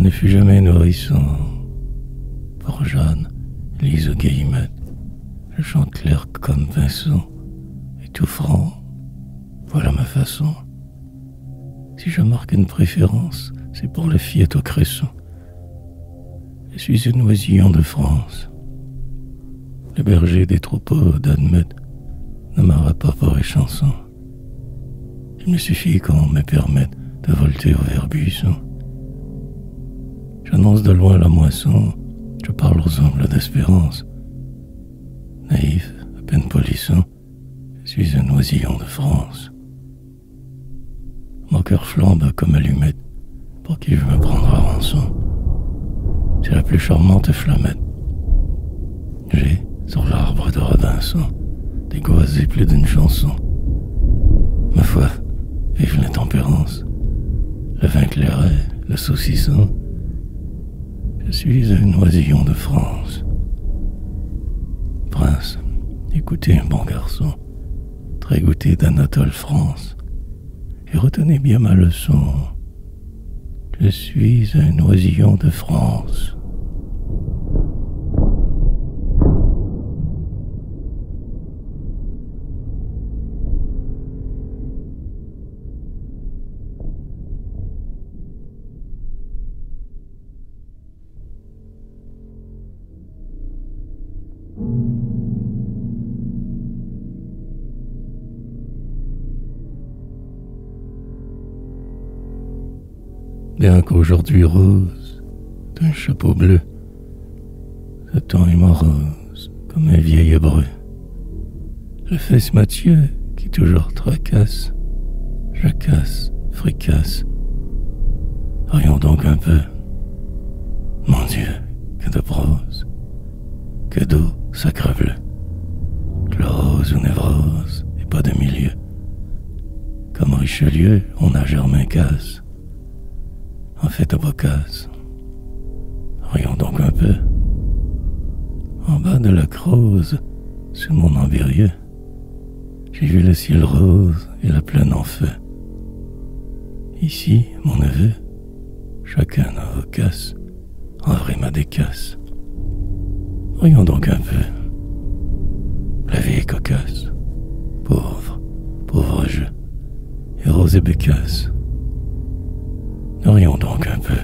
ne fut jamais nourrisson. Pour Jeanne, Lise Guillemette, je chante clair comme pinceau, et tout franc, voilà ma façon. Si je marque une préférence, c'est pour les fillettes au cresson. Je suis un oisillon de France. Le berger des troupeaux d'Admet ne m'aura pas pour les chansons. Il me suffit qu'on me permette de volter au vert buisson. J'annonce de loin la moisson, je parle aux humbles d'espérance. Naïf, à peine polisson, je suis un oisillon de France. Mon cœur flambe comme allumette, pour qui je me prendrai rançon. C'est la plus charmante flammette. J'ai, sur l'arbre de Robinson, dégoisé plus d'une chanson. Ma foi, vive l'intempérance, le vin clairet, le saucisson. Je suis un oisillon de France. Prince, écoutez un bon garçon, très goûté d'Anatole France, et retenez bien ma leçon. Je suis un oisillon de France. Bien qu'aujourd'hui rose, d'un chapeau bleu, ce temps est morose comme un vieil hébreu. Je fais ce Mathieu qui toujours tracasse, jacasse, fricasse. Rions donc un peu. Mon Dieu, que de prose, que d'eau sacre bleu, chlorose ou névrose et pas de milieu. Comme Richelieu, on a Germain Casse. En fait, à Boccace. Rions donc un peu. En bas de la Creuse, sous mon embirieux, j'ai vu le ciel rose et la plaine en feu. Ici, mon neveu, chacun a vocace, en vrai ma décasse. Rions donc un peu. La vie est cocasse, pauvre jeu, et rose et bécasse. Rions donc un peu.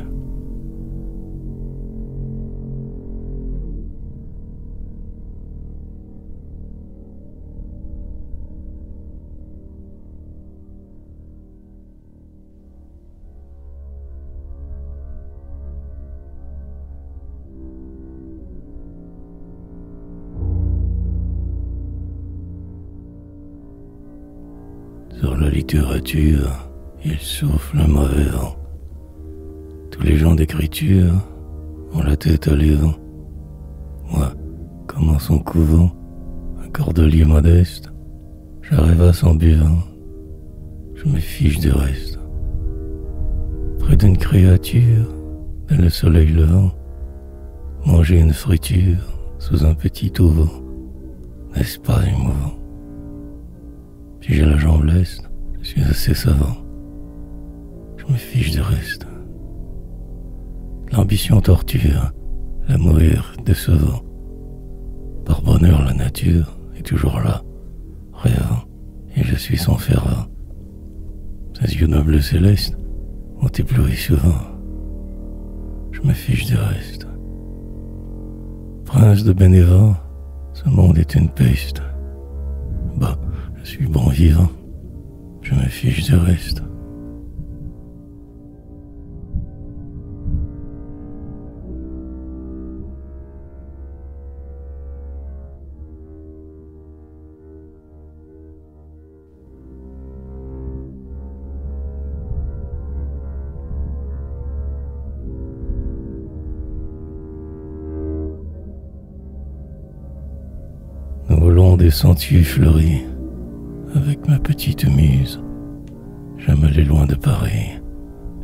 Sur la littérature, il souffle un mauvais vent. Tous les gens d'écriture ont la tête à l'évent. Moi, comme en son couvent, un cordelier modeste, j'arrive à son buvant. Je me fiche du reste. Près d'une créature, dans le soleil levant, manger une friture sous un petit auvent, n'est-ce pas émouvant? Si j'ai la jambe leste, je suis assez savant. Je me fiche du reste. L'ambition torture, la mourir décevant. Par bonheur, la nature est toujours là, rêvant, et je suis son fervent. Ses yeux nobles célestes ont ébloui souvent. Je me fiche du reste. Prince de Bénévent, ce monde est une peste. Bah, je suis bon vivant, je me fiche du reste. Au long des sentiers fleuris, avec ma petite muse, j'aime aller loin de Paris,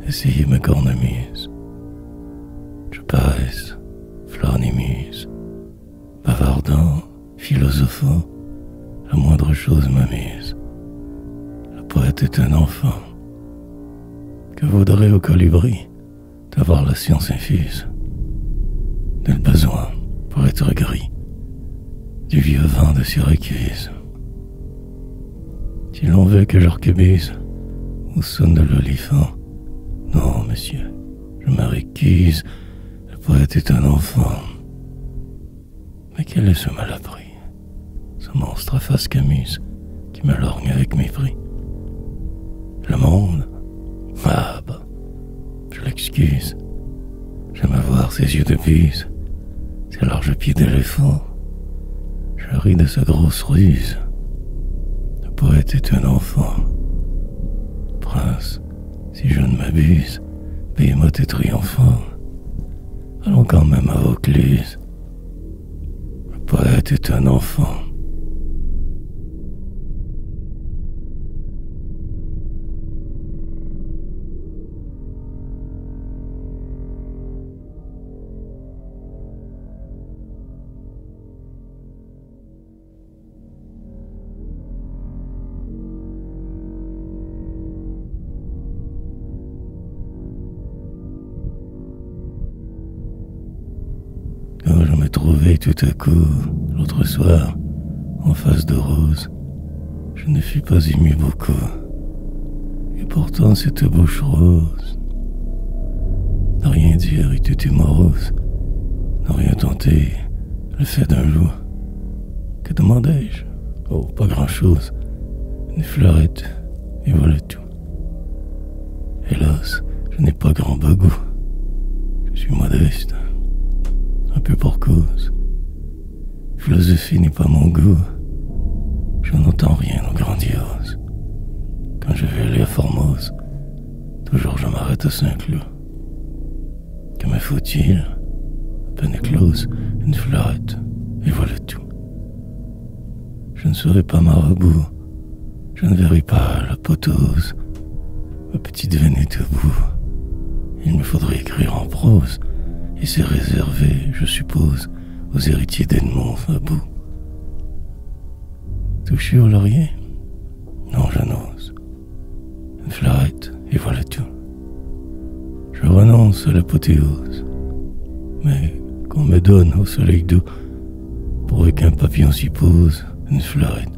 essayer ma cornemuse. Je passe, flâne-muse, bavardant, philosophant, la moindre chose m'amuse. Le poète est un enfant. Que vaudrait au colibri d'avoir la science infuse, de le besoin pour être gris, du vieux vin de Syracuse. Si l'on veut que je recubise au son de l'olifant, non, monsieur, je me récuse, le poète est un enfant. Mais quel est ce malappris, ce monstre à face camuse qui me lorgne avec mépris? Le monde? Ah bah, je l'excuse. J'aime voir ses yeux de buse, ses larges pieds d'éléphant. Je ris de sa grosse ruse. Le poète est un enfant. Prince, si je ne m'abuse, Behemoth est triomphant. Allons quand même à Vaucluse. Le poète est un enfant. Quand je me trouvais tout à coup, l'autre soir, en face de Rose, je ne fus pas ému beaucoup. Et pourtant cette bouche rose, n'a rien dire et tout est morose, n'a rien tenté, le fait d'un loup. Que demandai-je? Oh, pas grand-chose, une fleurette, et voilà tout. Hélas, je n'ai pas grand bagou, je suis modeste. Un peu pour cause. Philosophie n'est pas mon goût. Je n'entends rien au grandiose. Quand je vais aller à Formose, toujours je m'arrête à Saint-Cloud. Que me faut-il? À peine éclose, une fleurette, et voilà tout. Je ne serai pas marabout, je ne verrai pas la potose. Ma petite veine est debout. Il me faudrait écrire en prose. Et c'est réservé, je suppose, aux héritiers d'Edmond Fabou. Toucher au laurier? Non, je n'ose. Une fleurette, et voilà tout. Je renonce à l'apothéose. Mais qu'on me donne au soleil doux, pourvu qu'un papillon s'y pose, une fleurette,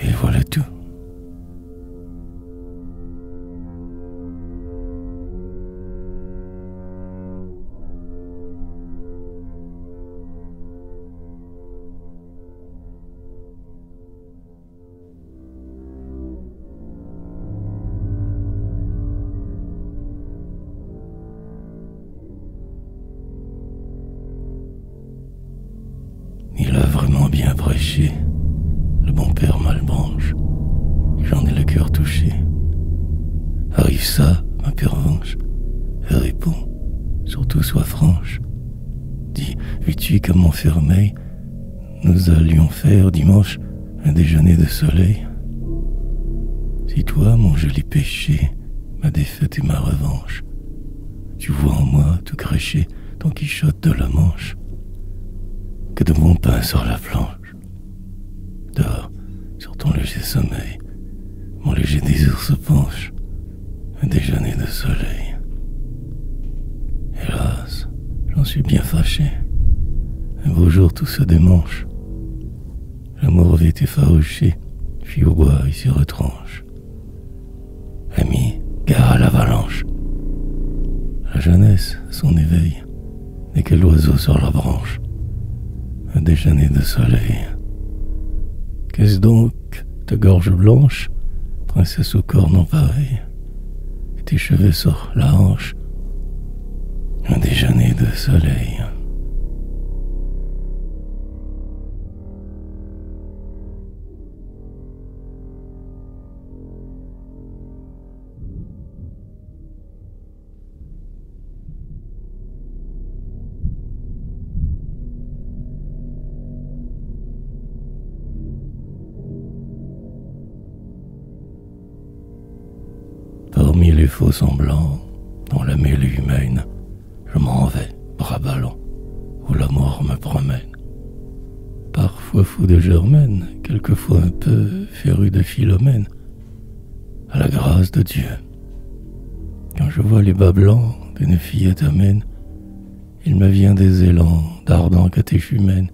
et voilà tout. Il a vraiment bien prêché, le bon père Malbranche. J'en ai le cœur touché. Arrive ça, ma pervenche, et réponds, surtout sois franche. Dis, vis-tu qu'à Montfermeil, nous allions faire dimanche un déjeuner de soleil? Si toi, mon joli péché, ma défaite et ma revanche, tu vois en moi tout cracher Don Quichotte de la Manche, que de bon pain sur la planche. Dors sur ton léger sommeil, mon léger désir se penche, un déjeuner de soleil. Hélas, j'en suis bien fâché. Un beau jour tout se démanche. L'amour avait effarouché, puis au bois il s'y retranche. Ami, gare à l'avalanche. La jeunesse, son éveil, n'est que l'oiseau sur la branche. Un déjeuner de soleil. Qu'est-ce donc, ta gorge blanche, princesse au corps non pareil, et tes cheveux sur la hanche? Un déjeuner de soleil. Parmi les faux semblants, dans la mêlée humaine, je m'en vais, bras ballants, où la mort me promène. Parfois fou de Germaine, quelquefois un peu féru de Philomène, à la grâce de Dieu. Quand je vois les bas blancs qu'une fillette amène. Il me vient des élans d'ardents catéchumènes,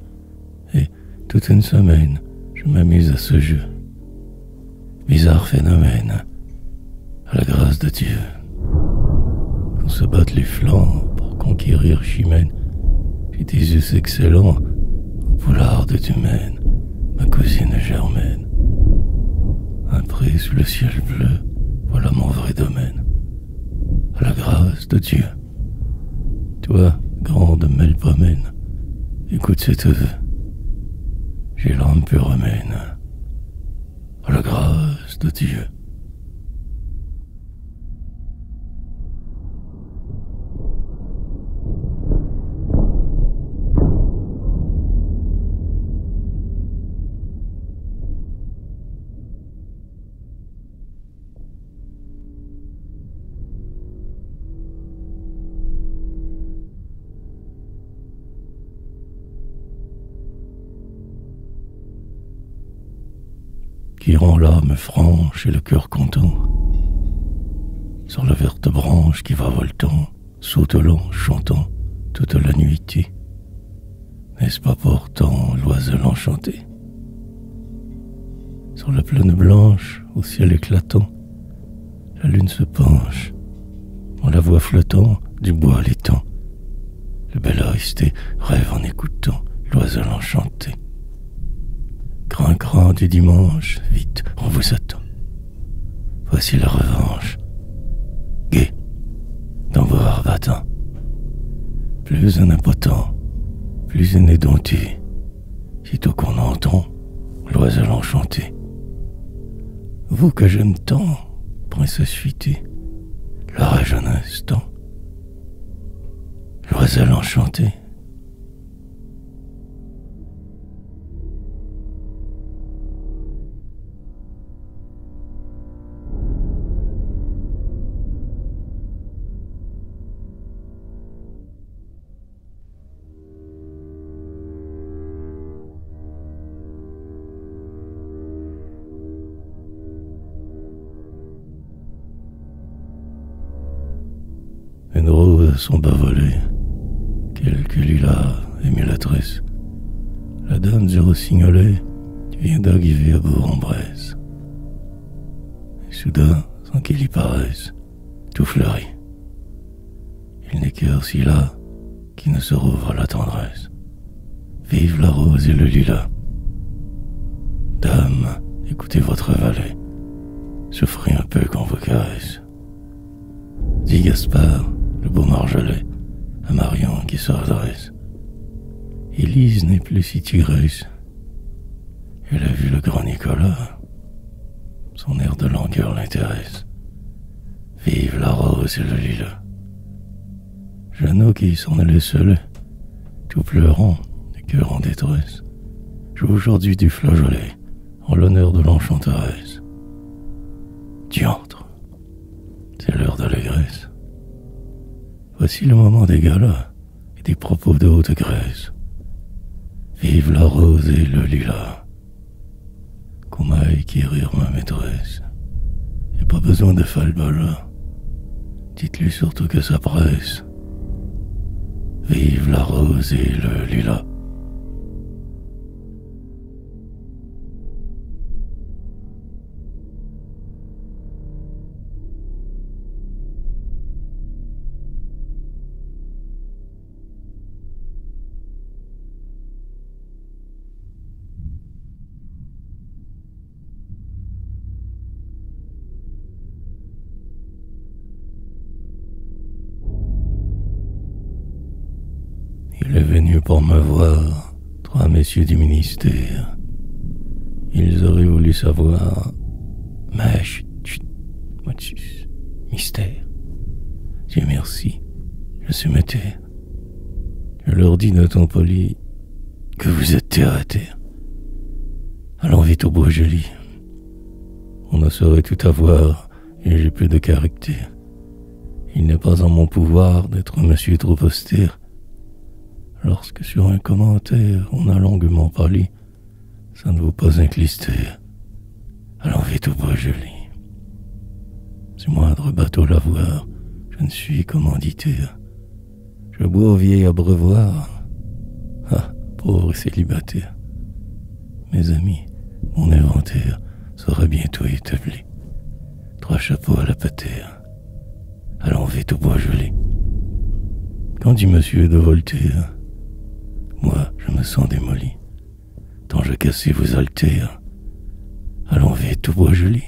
et toute une semaine, je m'amuse à ce jeu. Bizarre phénomène, à la grâce de Dieu, qu'on se batte les flancs pour conquérir Chimène. J'ai des yeux excellents, au poulard de Dumène, ma cousine Germaine. Un pré sous le ciel bleu, voilà mon vrai domaine. À la grâce de Dieu. Toi, grande Melpomène, écoute cette vœu. J'ai l'âme pure humaine. À la grâce de Dieu. Qui rend l'âme franche et le cœur content. Sur la verte branche qui va voltant, sautelant, chantant toute la nuitée. N'est-ce pas pourtant l'oiseau enchanté? Sur la plaine blanche, au ciel éclatant, la lune se penche, on la voit flottant du bois l'étang. Le bel aristé rêve en écoutant l'oiseau enchanté. Crin du dimanche, vite, on vous attend. Voici la revanche, gai, dans vos arbatins. Plus un impotent, plus un édenté, sitôt qu'on entend l'oiseau enchanté. Vous que j'aime tant, princesse fuitée, l'arrêt un instant. L'oiseau enchanté. Une rose à son bas volé, quelques lilas émulatrices. La dame du rossignolet vient d'arriver à Bourg-en-Bresse. Et soudain, sans qu'il y paraisse, tout fleurit. Il n'est cœur si là qui ne se rouvre à la tendresse. Vive la rose et le lilas. Dame, écoutez votre valet, souffrez un peu qu'on vous caresse. Dit Gaspard, le beau Marjolais, à Marion qui se redresse. Élise n'est plus si tigresse. Elle a vu le grand Nicolas. Son air de langueur l'intéresse. Vive la rose et le lilas. Jeannot qui s'en allait seul, tout pleurant, le cœur en détresse, joue aujourd'hui du flageolet en l'honneur de l'enchanteresse. Diantre, c'est l'heure de l'allégresse. Voici le moment des galas et des propos de haute grâce. Vive la rose et le lilas. Qu'on m'aille quérir ma maîtresse. Y'a pas besoin de falbala. Dites-lui surtout que ça presse. Vive la rose et le lilas. Il est venu pour me voir, 3 messieurs du ministère. Ils auraient voulu savoir, mais chut, mystère. Dieu merci, je suis me taire. Je leur dis d'un ton poli que vous êtes terre à terre. Allons vite au bois joli. On ne saurait tout avoir et j'ai peu de caractère. Il n'est pas en mon pouvoir d'être un monsieur trop austère. Lorsque sur un commentaire on a longuement parlé, ça ne vaut pas un clister. Allons vite au bois joli. Si moindre bateau l'avoir, je je ne suis commandité. Je bois au vieil abreuvoir. Ah, pauvre célibataire. Mes amis, mon inventaire sera bientôt établi. 3 chapeaux à la patère. Allons vite au bois gelé. Qu'en dit monsieur de Voltaire? Moi, je me sens démoli. Tant je cassais vos altères. Allons vite au bois gelé.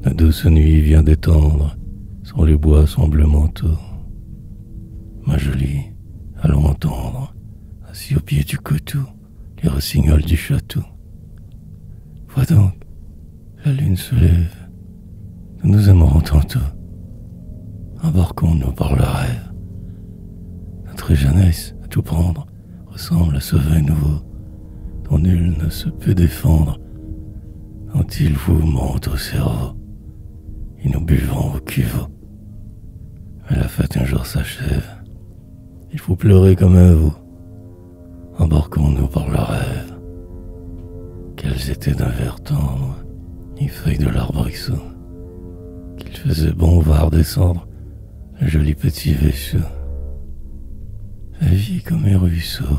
La douce nuit vient d'étendre sur les bois semble manteau. Ma jolie, allons entendre, assis au pied du coteau, les rossignols du château. Vois donc, la lune se lève, nous nous aimerons tantôt. Embarquons-nous par le rêve. Notre jeunesse, à tout prendre, ressemble à ce vin nouveau, dont nul ne se peut défendre, quand il vous monte au cerveau. Et nous buvons au cuveau. Mais la fête un jour s'achève. Il faut pleurer comme un veau. Embarquons-nous par le rêve. Quels étaient d'un vert tendre les feuilles de l'arbrisseau, qu'il faisait bon voir descendre le joli petit vaisseau. La vie comme un ruisseau,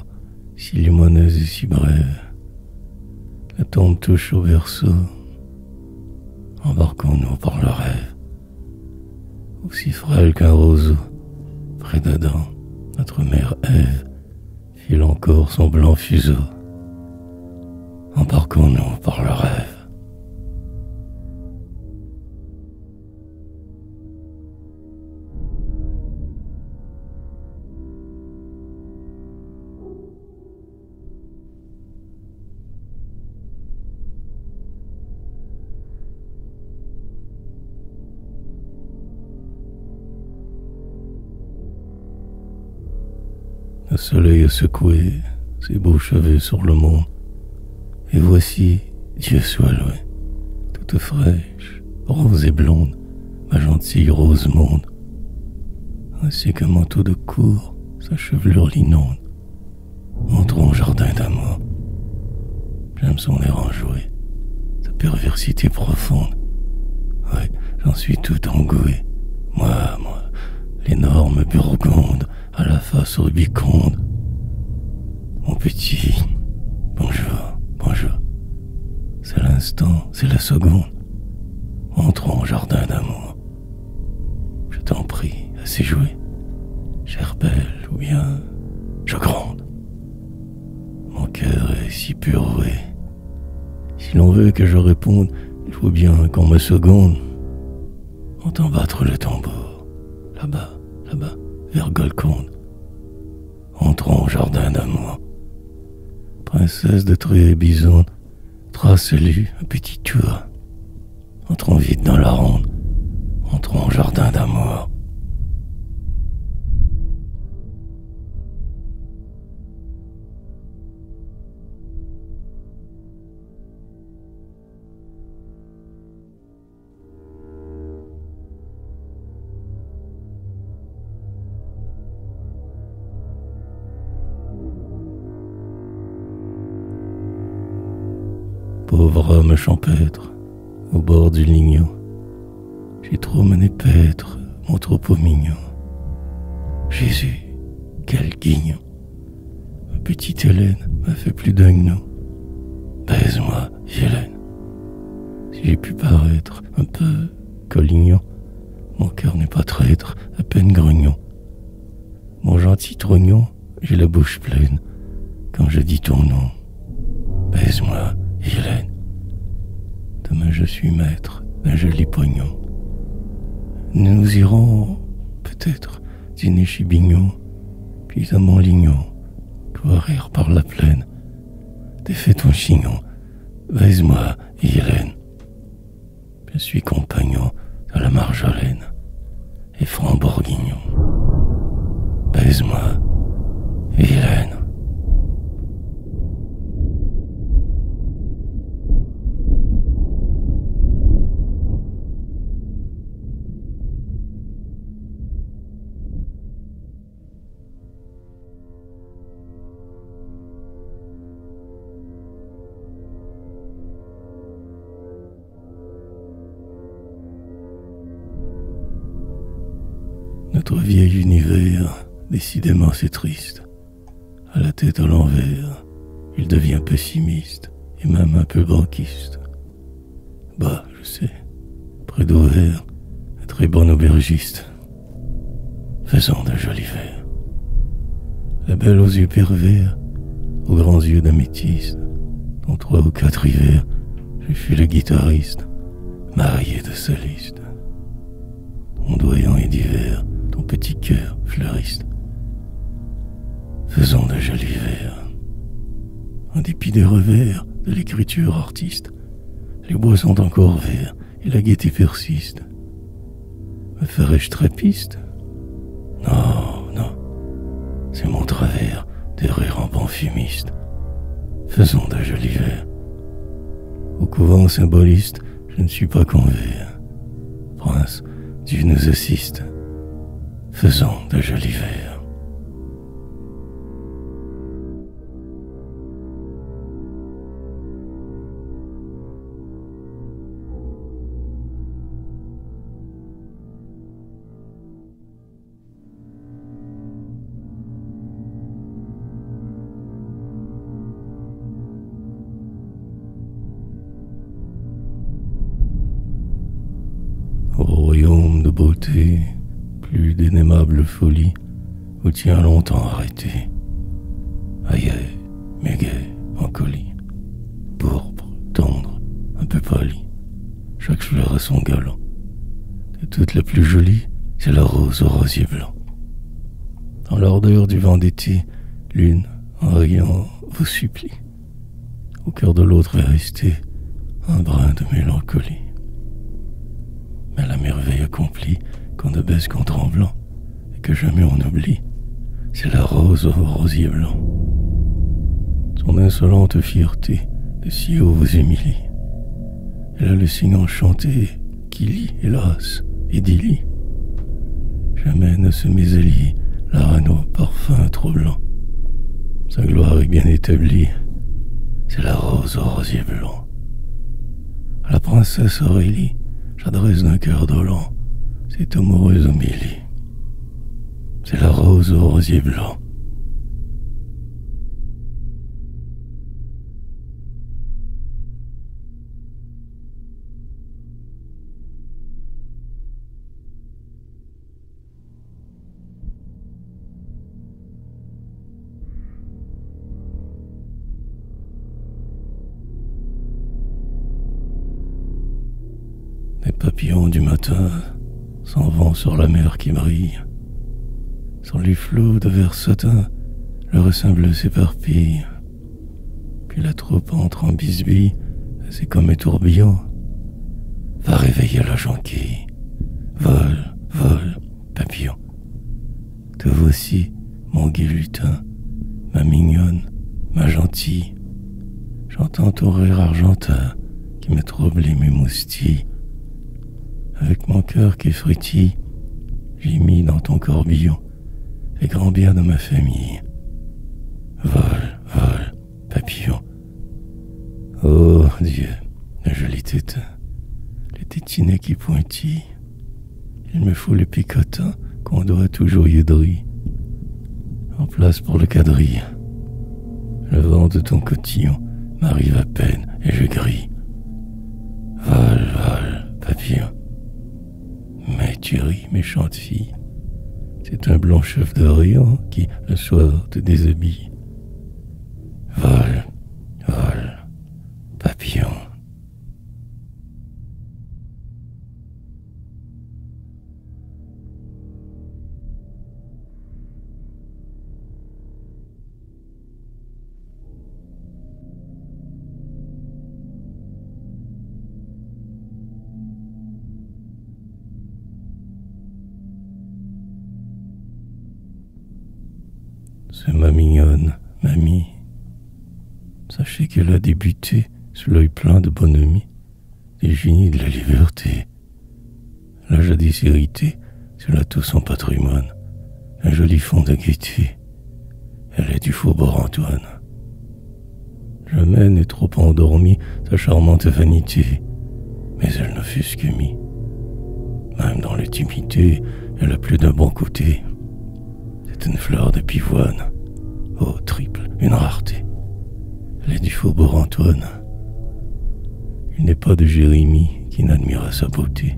si limoneuse et si brève. La tombe touche au berceau. Embarquons-nous par le rêve, aussi frêle qu'un roseau. Près d'Adam, notre mère Ève file encore son blanc fuseau. Embarquons-nous par le rêve. Le soleil a secoué ses beaux cheveux sur le monde, et voici, Dieu soit loué, toute fraîche, rose et blonde, ma gentille Rosemonde. Ainsi qu'un manteau de cour, sa chevelure l'inonde. Entrons au jardin d'amour. J'aime son air enjoué, sa perversité profonde. Ouais, j'en suis tout engoué. Moi, l'énorme Burgonde, à la face rubiconde. Mon petit, bonjour. C'est l'instant, c'est la seconde. Entrons au jardin d'amour. Je t'en prie, assez joué. Chère belle, ou bien je gronde. Mon cœur est si pur, oui. Si l'on veut que je réponde, il faut bien qu'on me seconde. Entends battre le tambour. Là-bas, vers Golconde. Entrons au jardin d'amour. Princesse de Trébizonde, trace-lui un petit tour. Entrons vite dans la ronde. Entrons au jardin d'amour. Pauvre homme champêtre, au bord du Lignon, j'ai trop mené paître mon troupeau mignon. Jésus, quel guignon! Ma petite Hélène m'a fait plus d'un gnou. Baise-moi, Hélène. Si j'ai pu paraître un peu collignon, mon cœur n'est pas traître, à peine grognon. Mon gentil trognon, j'ai la bouche pleine quand je dis ton nom. Baise-moi, Hélène. Demain je suis maître d'un joli pognon. Nous irons peut-être dîner chez Bignon, puis à Montlignon, courir par la plaine. Défais ton chignon, baise-moi, Hélène. Je suis compagnon de la Marjolaine et franc bourguignon. Baise-moi, Hélène. Notre vieil univers, décidément c'est triste. À la tête à l'envers, il devient pessimiste et même un peu banquiste. Bah, je sais, près d'Auvers, un très bon aubergiste. Faisons de jolis vers. La belle aux yeux pervers, aux grands yeux d'améthyste, dans 3 ou 4 hivers, je fus le guitariste, marié de soliste. Ondoyant et divers, ton petit cœur fleuriste. Faisons de jolis vers. En dépit des revers de l'écriture artiste, les bois sont encore verts et la gaieté persiste. Me ferais-je trapiste? Non, non, c'est mon travers de rire en bon fumiste. Faisons de jolis vers. Au couvent symboliste, je ne suis pas convers. Prince, Dieu nous assiste. Faisons de jolis vers. Au royaume de beauté, plus d'inaimables folies, vous tient longtemps arrêté. Aïe, mégai, en colis, pourpre, tendre, un peu pâli, chaque fleur a son galant. De toutes la plus jolie, c'est la rose au rosier blanc. Dans l'ardeur du vent d'été, l'une, en riant, vous supplie. Au cœur de l'autre va rester un brin de mélancolie. Mais la merveille accomplie qu'on ne baisse qu'en tremblant et que jamais on oublie, c'est la rose au rosier blanc. Son insolente fierté de si haut vous humilie. Elle a le signe enchanté qui lie, hélas, et délie. Jamais ne se mésallie la reine au parfum troublant. Sa gloire est bien établie, c'est la rose au rosier blanc. À la princesse Aurélie, j'adresse d'un cœur dolent cette amoureuse homélie. C'est la rose au rosier blanc. Les papillons du matin s'en vont sur la mer qui brille. Sur les flots de verre satin, leur essaim bleu s'éparpille. Puis la troupe entre en bisbille, c'est comme un tourbillon. Va réveiller la jonquille. Vole, vole, papillon. Te voici, mon gai lutin, ma mignonne, ma gentille. J'entends ton rire argentin qui me trouble et m'émoustille. Avec mon cœur qui frétille, j'ai mis dans ton corbillon les grands biens de ma famille. Vole, vole, papillon. Oh Dieu, la jolie tête, les tétinets qui pointillent. Il me faut le picotin qu'on doit toujours yédrer. En place pour le quadrille. Le vent de ton cotillon m'arrive à peine et je grille. Vole, vole, papillon. Mais tu ris, méchante fille. C'est un blanc chef de rayon qui, le soir, te déshabille. Vole, vole, papillon. C'est ma mignonne, mamie. Sachez qu'elle a débuté sous l'œil plein de bonhomie des génies de la liberté. Elle a jadis hérité, sur la tout son patrimoine, un joli fond de gaieté. Elle est du faubourg Antoine. Jamais n'est trop endormie sa charmante vanité, mais elle n'offusque mis. Même dans l'intimité, elle a plus d'un bon côté. C'est une fleur de pivoine. Oh, triple, une rareté. Elle est du faubourg Antoine. Il n'est pas de Jérémie qui n'admira sa beauté.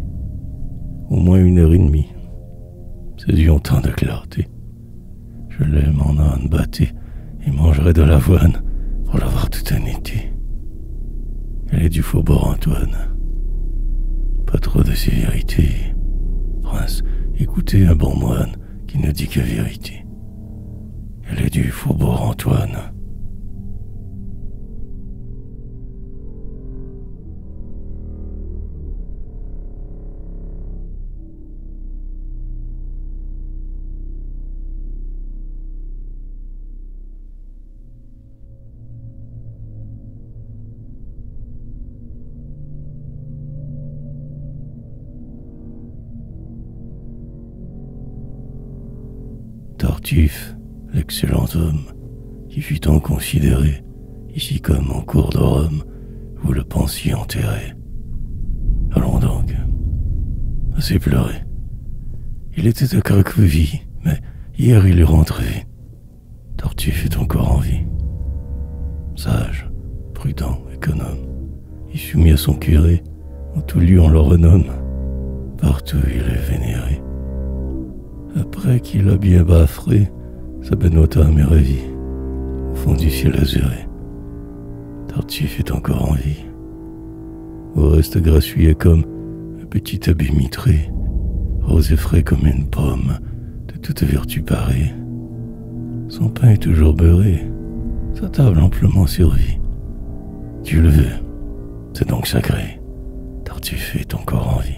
Au moins 1 heure et demie. Ses yeux ont tant de clarté. Je l'aime en âne batté et mangerai de l'avoine pour l'avoir tout un été. Elle est du faubourg Antoine. Pas trop de sévérité. Prince, écoutez un bon moine qui ne dit que vérité. Elle est du faubourg Antoine. Tartuffe, l'excellent homme, qui fut tant considéré, ici comme en cour de Rome, vous le pensiez enterré. Allons donc, assez pleuré. Il était à Cracovie, mais hier il est rentré. Tartuffe est encore en vie. Sage, prudent, économe, il fut mis à son curé, en tout lieu on le renomme. Partout il est vénéré. Après qu'il a bien baffré, sa benoîte âme est ravie, au fond du ciel azuré. Tartuffe est encore en vie. Au reste grassouillet comme un petit habit mitré, rose et frais comme une pomme, de toute vertu parée. Son pain est toujours beurré, sa table amplement servie. Dieu le veut, c'est donc sacré, Tartuffe est encore en vie.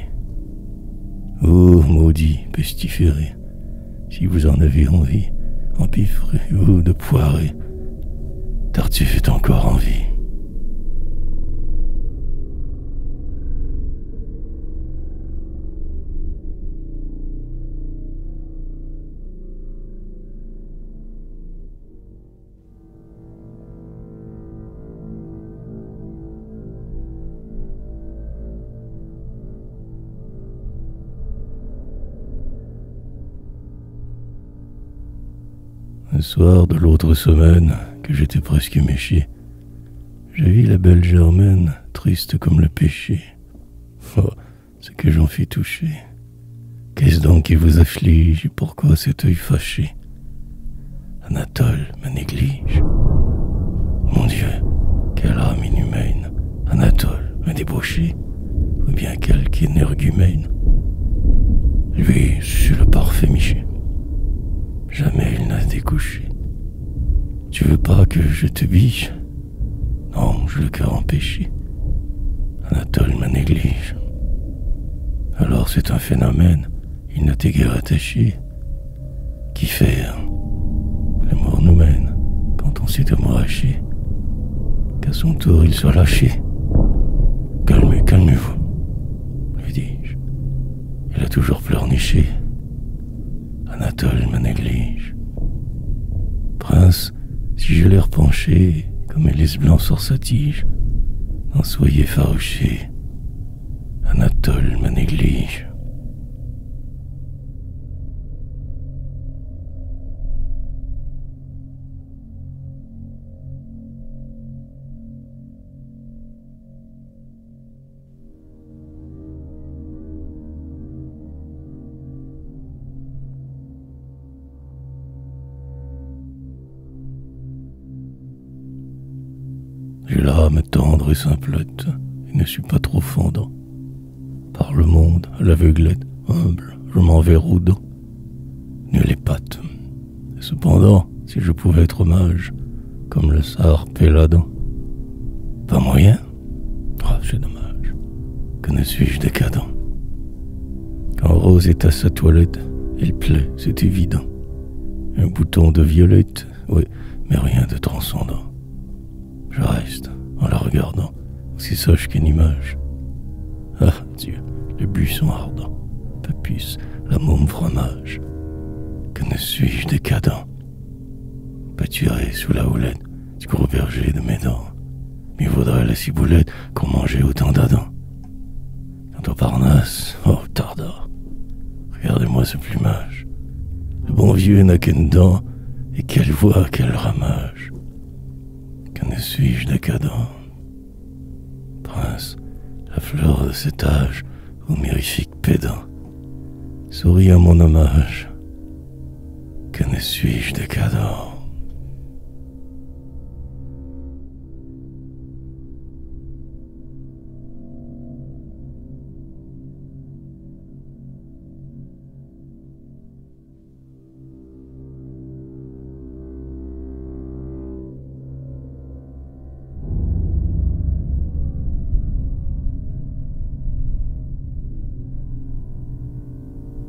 Oh, maudit pestiféré, si vous en avez envie, empiffrez-vous de poirer. Tartuffe est encore en vie. Un soir de l'autre semaine, que j'étais presque méché, j'ai vu la belle Germaine, triste comme le péché. Oh, ce que j'en fis toucher. Qu'est-ce donc qui vous afflige et pourquoi cet œil fâché? Anatole me néglige. Mon Dieu, quelle âme inhumaine. Anatole, un débauché, ou bien quelque énergumène. Lui, c'est le parfait Miché. Jamais il n'a découché. Tu veux pas que je te biche? Non, j'ai le cœur empêché. Anatole me néglige. Alors c'est un phénomène, il n'a t'est guère attaché. Qu'y faire? L'amour nous mène, quand on s'est amouraché. Qu'à son tour il soit lâché. Calmez-vous, lui dis-je. Il a toujours pleurniché. Anatole me néglige. Prince, si je l'ai repenché, comme hélice blanc sur sa tige, n'en soyez farouché. Anatole me néglige. J'ai l'âme tendre et simplette, et ne suis pas trop fondant. Par le monde, à l'aveuglette, humble, je m'en vais rôdant. Nul les pattes. Et cependant, si je pouvais être mage, comme le sar Péladan. Pas moyen? Ah, c'est dommage. Que ne suis-je décadent? Quand Rose est à sa toilette, elle plaît, c'est évident. Un bouton de violette, oui, mais rien de transcendant. Je reste, en la regardant, aussi sage qu'une image. Ah, Dieu, les buissons ardents, Papus, la môme fromage. Que ne suis-je décadent? Pâturé sous la houlette du gros berger de mes dents. Mieux vaudrait la ciboulette qu'on mangeait autant d'Adam. Quant au Parnasse, oh, Tardor, Regardez-moi ce plumage. Le bon vieux n'a qu'une dent, et quelle voix, quel ramage. Que ne suis-je décadent? Prince, la fleur de cet âge, ô mirifique pédant, souris à mon hommage. Que ne suis-je décadent?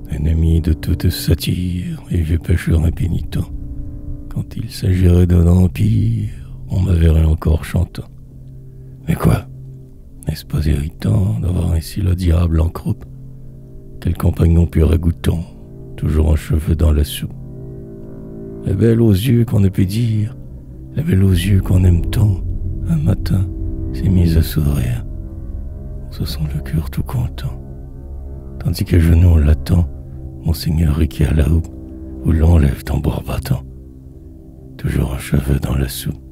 Ennemi de toute satire et vieux pêcheur impénitent, quand il s'agirait d'un empire, on m'avérait encore chantant. Mais quoi? N'est-ce pas irritant d'avoir ainsi le diable en croupe? Quel compagnon plus ragoûtant, toujours un cheveu dans la soupe. La belle aux yeux qu'on ne peut dire, la belle aux yeux qu'on aime tant, un matin s'est mise à sourire. On se sent le cœur tout content, tandis qu'à genoux on l'attend. Monseigneur Riquet à la houppe, ou l'enlève tambour battant, toujours un cheveu dans la soupe.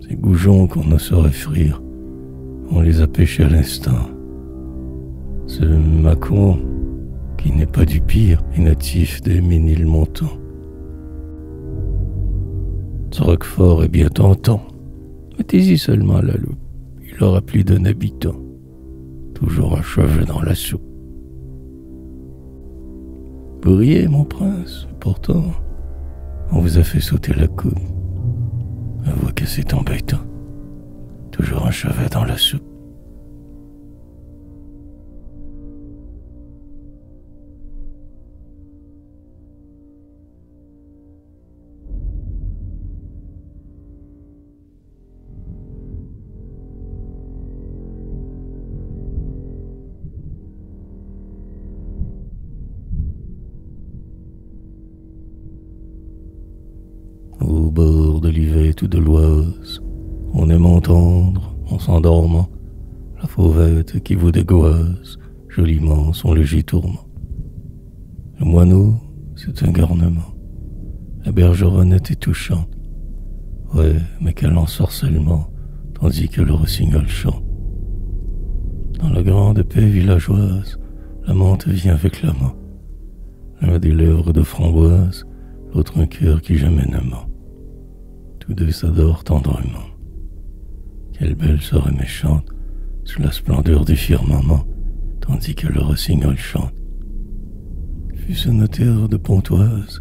Ces goujons qu'on ne saurait frire, on les a pêchés à l'instant. Ce Macon, qui n'est pas du pire, est natif des Ménilmontants. Ce Roquefort est bien tentant, mettez-y seulement la loupe, il aura plus d'un habitant, toujours un cheveu dans la soupe. Vous riez, mon prince, pourtant, on vous a fait sauter la coupe. Avouez que c'est embêtant. Toujours un chevet dans la soupe. Au bord de l'Yvette ou de l'Oise, on aime entendre, en s'endormant, la fauvette qui vous dégoise joliment son léger tourment. Le moineau, c'est un garnement. La bergeronnette est touchante. Ouais, mais quel ensorcellement, tandis que le rossignol chante. Dans la grande paix villageoise, la menthe vient avec l'amant. L'un des lèvres de framboise, l'autre un cœur qui jamais ne ment. Tous deux s'adorent tendrement. Quelle belle soirée méchante, sous la splendeur du firmament, tandis que le rossignol chante. Fut-ce un notaire de Pontoise,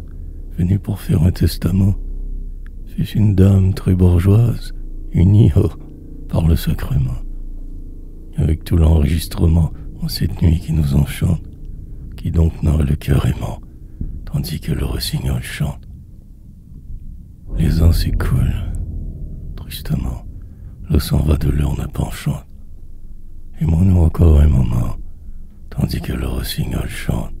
venu pour faire un testament? Fut-ce une dame très bourgeoise, unie, par le sacrement? Avec tout l'enregistrement en cette nuit qui nous enchante, qui donc n'aurait le cœur aimant, tandis que le rossignol chante. Les ans s'écoulent, tristement, le sang va de l'urne penchante. Aimons-nous encore un moment, tandis que le rossignol chante.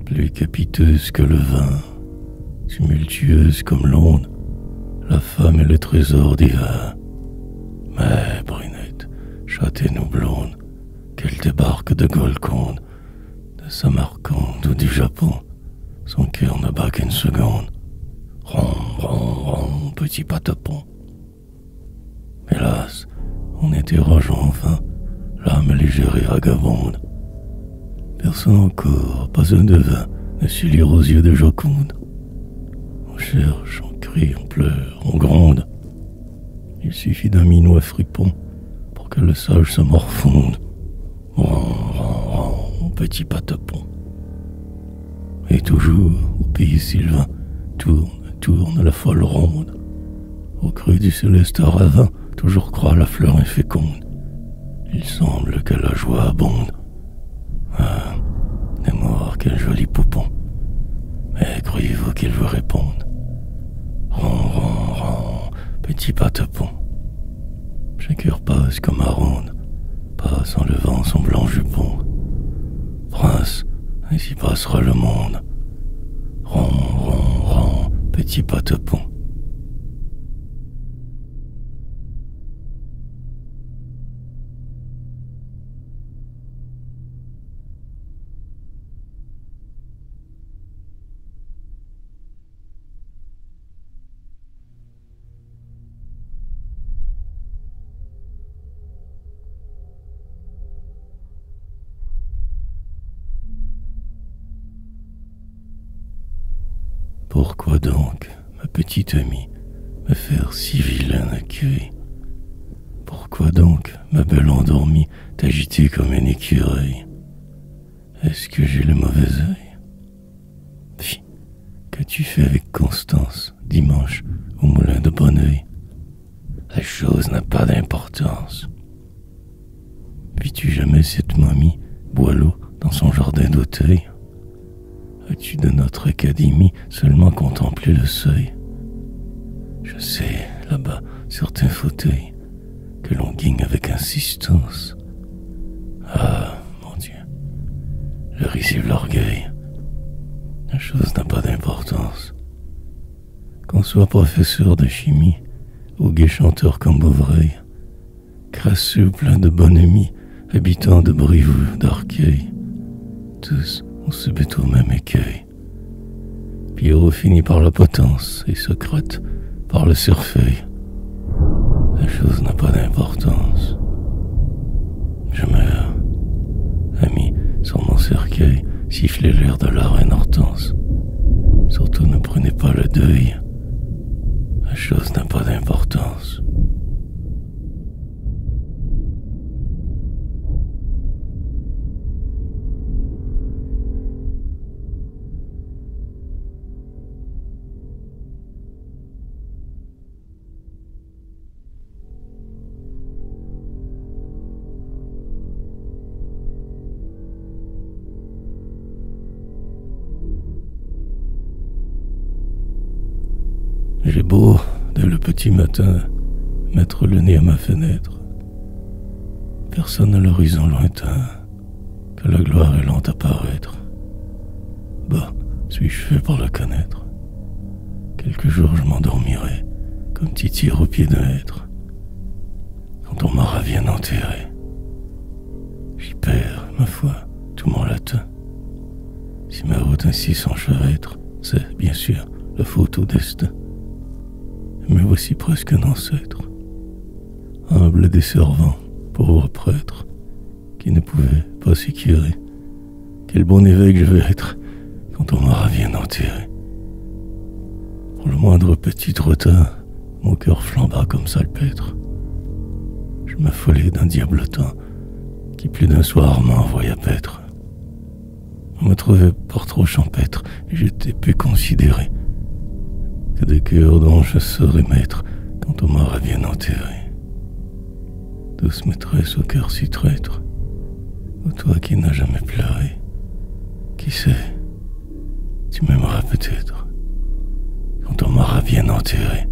Plus capiteuse que le vin, tumultueuse comme l'onde, la femme est le trésor divin. Mais, brunette, châtaine ou blonde, qu'elle débarque de Golconde, de Samarcande ou du Japon, son cœur ne bat qu'une seconde. Ron, ron, ron, petit patapon. Hélas, on interroge enfin l'âme légère et vagabonde. Personne encore, pas un devin, ne sut lire aux yeux de Joconde. On cherche, on crie, on pleure, on gronde. Il suffit d'un minois fripon pour que le sage se morfonde. Ron, ron, ron, petit patapon. Et toujours, au pays sylvain, tourne la folle ronde. Au creux du céleste ravin, toujours croît la fleur inféconde. Il semble que la joie abonde. Ah, des morts, quel joli poupon. Mais croyez-vous qu'il vous réponde? Ron, ron, presque ma ronde, passe en levant son blanc jupon. Prince, ainsi passera le monde. Ron, ron, ron, petit patepon. Pourquoi donc, ma petite amie, me faire si vilain accueil? Pourquoi donc, ma belle endormie, t'agiter comme un écureuil? Est-ce que j'ai le mauvais œil? Fi, qu'as-tu fait avec Constance, dimanche, au moulin de Bonneuil? La chose n'a pas d'importance. Vis-tu jamais cette momie, Boileau, dans son jardin d'Auteuil? As-tu de notre académie seulement contemplé le seuil? Je sais, là-bas, certains fauteuils, que l'on guigne avec insistance. Ah, mon Dieu, le risque et l'orgueil. La chose n'a pas d'importance. Qu'on soit professeur de chimie, ou gai chanteur comme Beauvreuil, crasseux plein de bonhomie, habitant de Brive ou d'Arcueil, tous on se bête au même écueil. Pierrot finit par la potence et Socrate par le cerfeuil. La chose n'a pas d'importance. Je meurs. Ami, sur mon cercueil, sifflez l'air de la reine Hortense. Surtout ne prenez pas le deuil. La chose n'a pas d'importance. J'ai beau, dès le petit matin, mettre le nez à ma fenêtre. Personne à l'horizon lointain, que la gloire est lente à paraître. Bah, suis-je fait pour la connaître? Quelques jours je m'endormirai, comme Tityre au pied d'un hêtre, quand on m'aura bien enterré. J'y perds, ma foi, tout mon latin. Si ma route ainsi s'enchevêtre, c'est, bien sûr, la faute au destin. Me voici presque un ancêtre, humble des servants, pauvre prêtre, qui ne pouvait pas s'écurer. Quel bon évêque je vais être quand on m'aura bien enterré. Pour le moindre petit retard, mon cœur flamba comme salpêtre. Je m'affolai d'un diablotin qui plus d'un soir m'envoya paître. On me trouvait par trop champêtre et j'étais peu considéré. Que de cœurs dont je serai maître quand on m'aura bien enterré. Douce maîtresse au cœur si traître, ô toi qui n'as jamais pleuré, qui sait, tu m'aimeras peut-être quand on m'aura bien enterré.